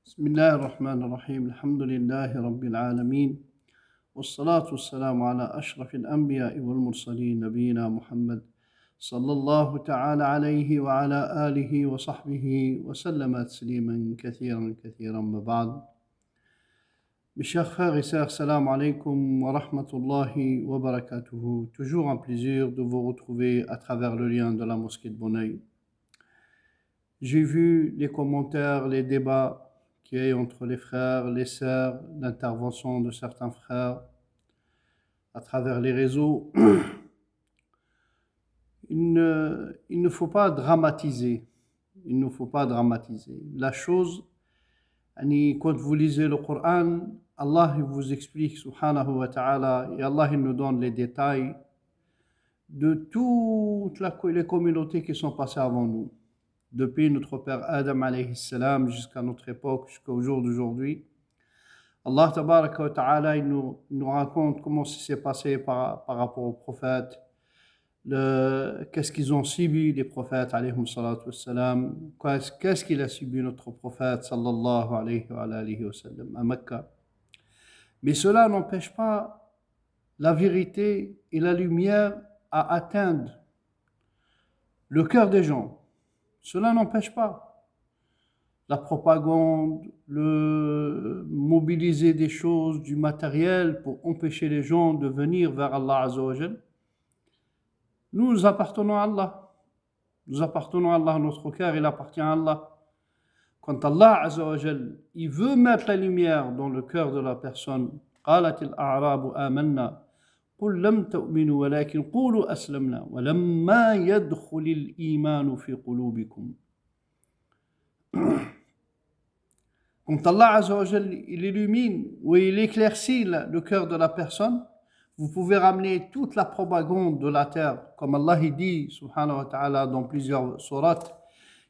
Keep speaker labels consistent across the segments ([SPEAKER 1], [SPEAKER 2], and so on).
[SPEAKER 1] بسم الله الرحمن الرحيم الحمد لله رب العالمين والصلاة والسلام على أشرف الأنبياء والمرسلين نبينا محمد صلى الله تعالى عليه وعلى آله وصحبه وسلم تسليما كثيرا كثيرا ما بعد. Mes chers frères et sœurs, salam alaikum wa rahmatullahi wa barakatuhu. Toujours un plaisir de vous retrouver à travers le lien de la mosquée de Bonneuil. J'ai vu les commentaires, les débats qu'il y a entre les frères, les sœurs, l'intervention de certains frères à travers les réseaux. Il ne faut pas dramatiser. Il ne faut pas dramatiser. La chose, quand vous lisez le Coran, Allah il vous explique, subhanahu wa ta'ala, et Allah il nous donne les détails de toutes les communautés qui sont passées avant nous. Depuis notre père Adam alayhi salam jusqu'à notre époque, jusqu'au jour d'aujourd'hui. Allah tabaraka wa ta'ala il nous raconte comment ça s'est passé par rapport aux prophètes, qu'est-ce qu'ils ont subi les prophètes alayhi salatu wa salam, qu'est-ce qu'il a subi notre prophète sallallahu alayhi wa sallam à Mecca. Mais cela n'empêche pas la vérité et la lumière à atteindre le cœur des gens. Cela n'empêche pas la propagande, le mobiliser des choses, du matériel pour empêcher les gens de venir vers Allah Azza wa Jal. Nous appartenons à Allah. Nous appartenons à Allah. Notre cœur, il appartient à Allah. Quand Allah Azza wa Jal, il veut mettre la lumière dans le cœur de la personne, قالت الأعراب آمنا قل لم تؤمنوا ولكن قولوا أسلمنا ولما يدخل الإيمان في قلوبكم. Quand Allah Azza wa Jal, il illumine ou il éclaircit le cœur de la personne, vous pouvez ramener toute la propagande de la terre, comme Allah il dit, subhanahu wa ta'ala, dans plusieurs sourates,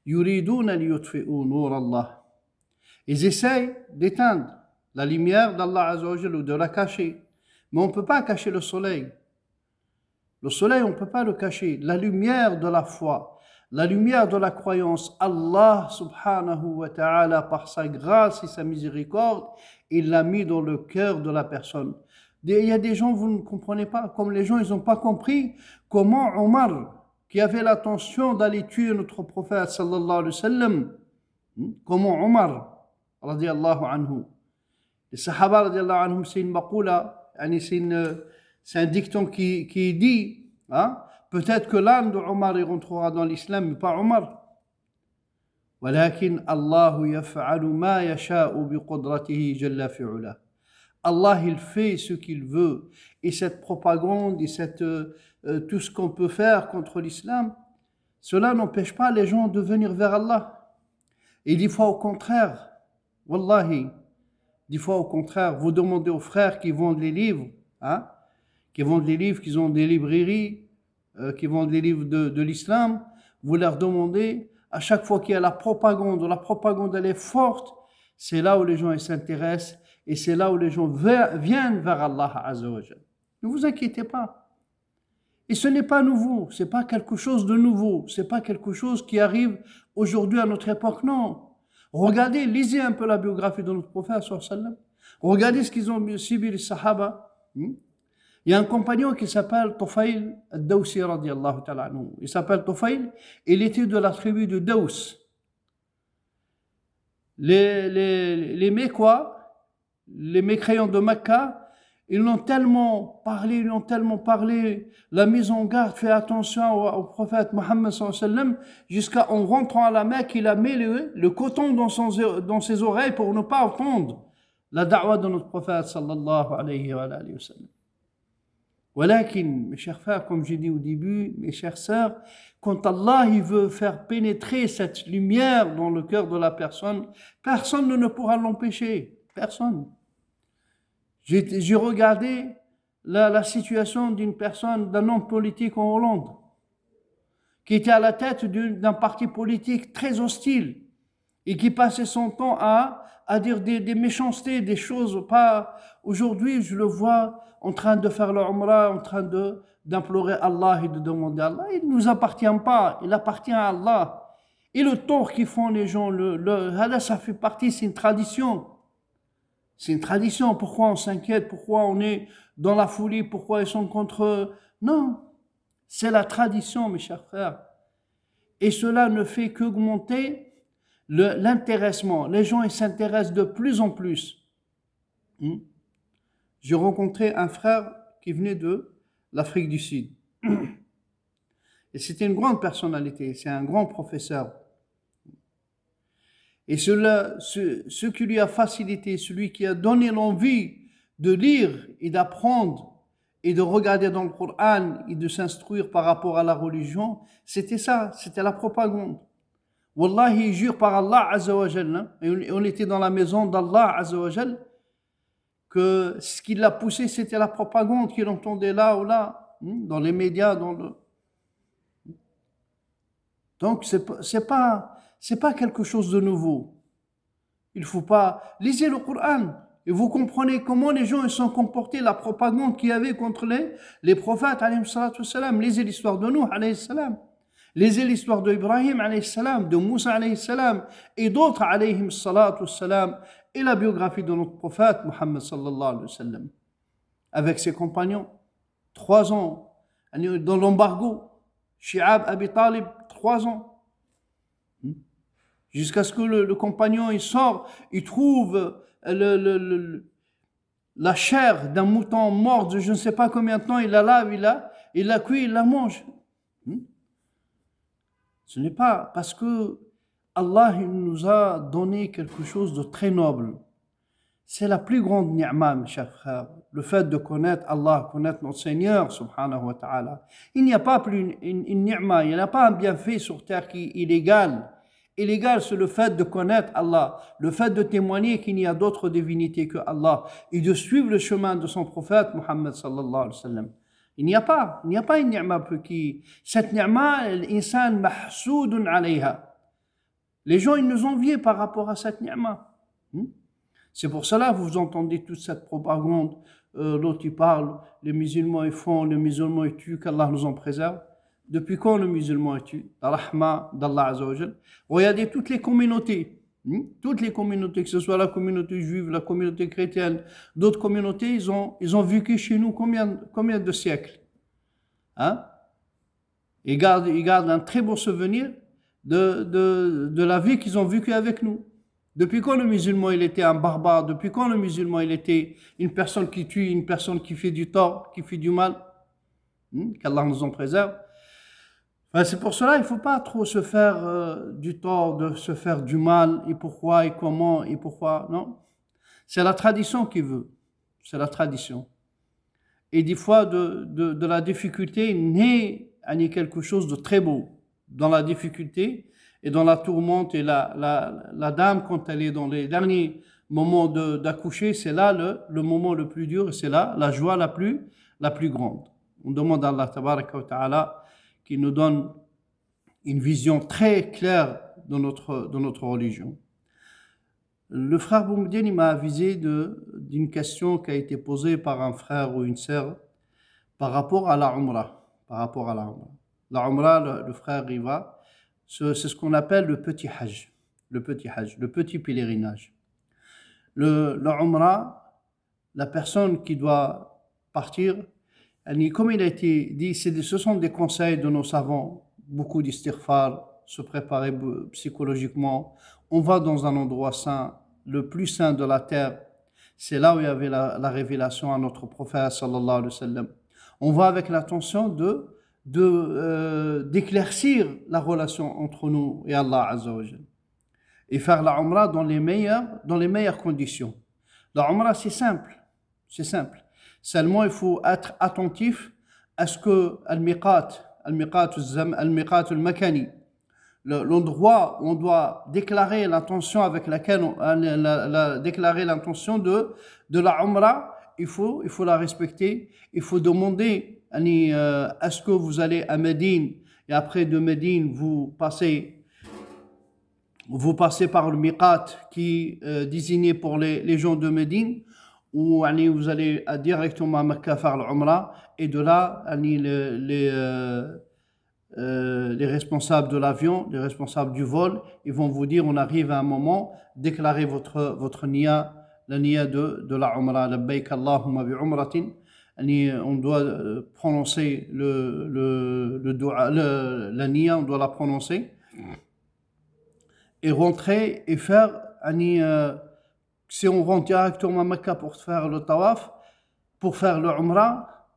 [SPEAKER 1] yuriduna liyutfi'u nur Allah. Ils essayent d'éteindre la lumière d'Allah Azza wa Jal ou de la cacher. Mais on ne peut pas cacher le soleil. Le soleil, on ne peut pas le cacher. La lumière de la foi, la lumière de la croyance, Allah subhanahu wa ta'ala, par sa grâce et sa miséricorde, il l'a mis dans le cœur de la personne. Il y a des gens, vous ne comprenez pas, comme les gens, ils n'ont pas compris comment Omar, qui avait l'intention d'aller tuer notre prophète sallallahu alayhi wa sallam, comment Omar, radiyallahu anhu, les sahaba radiyallahu anhum, c'est une maqoula, c'est un dicton qui dit, hein, peut-être que l'âne de Omar il rentrera dans l'islam, mais pas Omar. ولكن الله يفعل ما يشاء بقدرته جل في علاه. Allah il fait ce qu'il veut, et cette propagande et tout ce qu'on peut faire contre l'islam, cela n'empêche pas les gens de venir vers Allah. Et des fois au contraire, wallahi, des fois au contraire, vous demandez aux frères qui vendent les livres, hein, qui vendent les livres, qui ont des librairies, qui vendent les livres de l'islam, vous leur demandez, à chaque fois qu'il y a la propagande elle est forte, c'est là où les gens s'intéressent, et c'est là où les gens viennent vers Allah Azza wa Jal. Ne vous inquiétez pas. Et ce n'est pas nouveau, ce n'est pas quelque chose de nouveau, ce n'est pas quelque chose qui arrive aujourd'hui à notre époque, non. Regardez, lisez un peu la biographie de notre prophète sallallahu alayhi wa sallam. Regardez ce qu'ils ont subi les sahaba. Il y a un compagnon qui s'appelle Tufail al-Dawsi radiyallahu ta'ala anhu. Il s'appelle Tufail, il était de la tribu de Daws. Les Mécois, les mécréants de Mecca, ils l'ont tellement parlé, la mise en garde, fait attention au prophète Mohammed sallallahu alayhi wa sallam, jusqu'à en rentrant à la Mecque, il a mis le coton dans ses oreilles pour ne pas entendre la da'wa de notre prophète sallallahu alayhi wa sallam. Walakin, mes chers frères, comme j'ai dit au début, mes chères sœurs, quand Allah il veut faire pénétrer cette lumière dans le cœur de la personne, personne ne pourra l'empêcher. Personne. J'ai regardé la situation d'une personne, d'un homme politique en Hollande, qui était à la tête d'un parti politique très hostile et qui passait son temps à dire des méchancetés, des choses pas. Aujourd'hui, je le vois en train de faire le Umrah, en train d'implorer Allah et de demander à Allah. Il ne nous appartient pas, il appartient à Allah. Et le tort qu'ils font les gens, là, ça fait partie, c'est une tradition. C'est une tradition. Pourquoi on s'inquiète? Pourquoi on est dans la folie? Pourquoi ils sont contre eux? Non, c'est la tradition, mes chers frères. Et cela ne fait qu'augmenter l'intéressement. Les gens, ils s'intéressent de plus en plus. J'ai rencontré un frère qui venait de l'Afrique du Sud. Et c'était une grande personnalité, c'est un grand professeur. Et ce qui lui a facilité, celui qui a donné l'envie de lire et d'apprendre et de regarder dans le Coran et de s'instruire par rapport à la religion, c'était ça, c'était la propagande. Wallahi, il jure par Allah Azza wa Jal, et on était dans la maison d'Allah Azza wa Jal, que ce qui l'a poussé, c'était la propagande qu'il entendait là ou là, dans les médias, Donc, c'est pas quelque chose de nouveau. Il faut pas... Lisez le Coran et vous comprenez comment les gens ils sont comportés, la propagande qu'il y avait contre les prophètes, alayhi salatu wassalam. Lisez l'histoire de Nuh, alayhi salam. Lisez l'histoire d'Ibrahim, alayhi salam, de Moussa, alayhi salam, et d'autres, alayhi salatu wassalam, et la biographie de notre prophète, Muhammad sallallahu alayhi wa sallam, avec ses compagnons. 3 ans, dans l'embargo, Shi'ab Abi Talib, 3 ans. Jusqu'à ce que le compagnon il sort, il trouve la chair d'un mouton mort de je ne sais pas combien de temps, il la lave, il la cuit, il la mange. Ce n'est pas parce que Allah il nous a donné quelque chose de très noble. C'est la plus grande ni'ma, mes chers frères. Le fait de connaître Allah, connaître notre Seigneur, subhanahu wa ta'ala. Il n'y a pas plus une ni'ma, il n'y a pas un bienfait sur terre qui est illégal. Illégal, c'est le fait de connaître Allah, le fait de témoigner qu'il n'y a d'autres divinités que Allah et de suivre le chemin de son prophète, Muhammad sallallahu alayhi wa sallam. Il n'y a pas une ni'ma qui... Cette ni'ma, l'insan mahsoudun alayha. Les gens, ils nous envient par rapport à cette ni'ma. C'est pour cela que vous entendez toute cette propagande. L'autre, il parle, les musulmans, ils font, les musulmans, ils tuent, qu'Allah nous en préserve. Depuis quand le musulman est tué? La rahma d'Allah Azza wa Jal. Regardez toutes les communautés. Toutes les communautés, que ce soit la communauté juive, la communauté chrétienne, d'autres communautés, ils ont vécu chez nous combien de siècles? Ils gardent un très beau souvenir de la vie qu'ils ont vécue avec nous. Depuis quand le musulman il était un barbare? Depuis quand le musulman il était une personne qui tue, une personne qui fait du tort, qui fait du mal? Qu'Allah nous en préserve. C'est pour cela il ne faut pas trop se faire du tort, de se faire du mal, et pourquoi, et comment, et pourquoi, non. C'est la tradition qui veut, c'est la tradition. Et des fois, de la difficulté naît quelque chose de très beau. Dans la difficulté et dans la tourmente, et la dame, quand elle est dans les derniers moments d'accoucher, c'est là le moment le plus dur, et c'est là la joie la plus grande. On demande à Allah tabaraka wa ta'ala qu'il nous donne une vision très claire de notre religion. Le frère Boumediene, il m'a avisé d'une question qui a été posée par un frère ou une sœur par rapport à la Umrah. La Umrah, le frère y va, c'est ce qu'on appelle le petit Hajj, le petit pèlerinage. Le Umrah, la personne qui doit partir, comme il a été dit, ce sont des conseils de nos savants, beaucoup d'istighfar, se préparer psychologiquement. On va dans un endroit saint, le plus saint de la terre. C'est là où il y avait la révélation à notre prophète sallallahu alayhi wa sallam. On va avec l'intention d'éclaircir la relation entre nous et Allah Azza wa Jal. Et faire la Umrah dans les meilleures conditions. La Umrah, c'est simple. Seulement, il faut être attentif à ce que al-miqat al-makani, l'endroit où on doit déclarer l'intention avec laquelle déclarer l'intention de la Umrah, il faut la respecter. Il faut demander est-ce que vous allez à Médine et après de Médine vous passez par le miqat qui est désigné pour les gens de Médine, ou vous allez directement à Mecca faire l'Umrah, et de là les responsables de l'avion, les responsables du vol, ils vont vous dire, on arrive à un moment, déclarez votre niya, la niya de la umrah, labbaik Allahumma bi umratin. On doit prononcer le dua, la niya, on doit la prononcer et rentrer et faire, si on rentre directement à Mecca pour faire le tawaf, pour faire le umrah,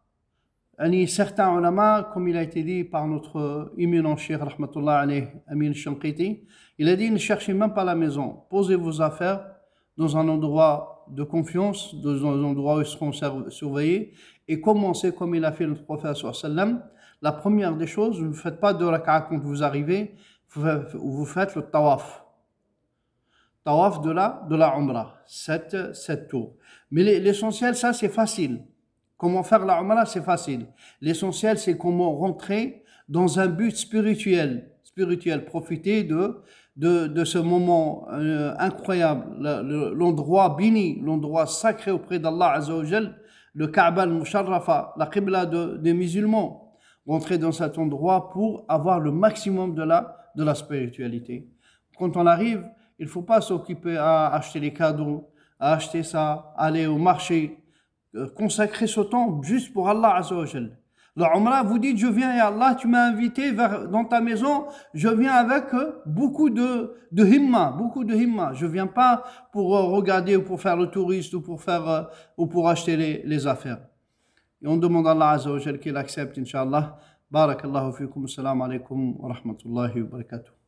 [SPEAKER 1] certains ulama, comme il a été dit par notre éminent cheikh, rahmatullah alayh, Amin Shanqiti, il a dit, ne cherchez même pas la maison, posez vos affaires dans un endroit de confiance, dans un endroit où ils seront surveillés, et commencez comme il a fait notre prophète sallam. La première des choses, vous ne faites pas de raka'a quand vous arrivez, vous faites le tawaf. Tawaf de la umrah, 7 tours. Mais l'essentiel, ça c'est facile. Comment faire la umrah, c'est facile. L'essentiel, c'est comment rentrer dans un but spirituel. Profiter de ce moment incroyable, l'endroit béni, l'endroit sacré auprès d'Allah Azza wa Jal, le Kaaba al-Musharrafa, la Qibla des musulmans. Rentrer dans cet endroit pour avoir le maximum de la spiritualité. Quand on arrive, il ne faut pas s'occuper à acheter les cadeaux, à acheter ça, aller au marché, consacrer ce temps juste pour Allah Azza wa Jal. La Umrah, vous dites, je viens, ya Allah, tu m'as invité dans ta maison, je viens avec beaucoup de himma. Je viens pas pour regarder ou pour faire le touriste ou pour acheter les affaires. Et on demande à Allah Azza wa Jal qu'il accepte, Inch'Allah. Barakallahu fikum, assalamu alaikum wa rahmatullahi wa barakatuh.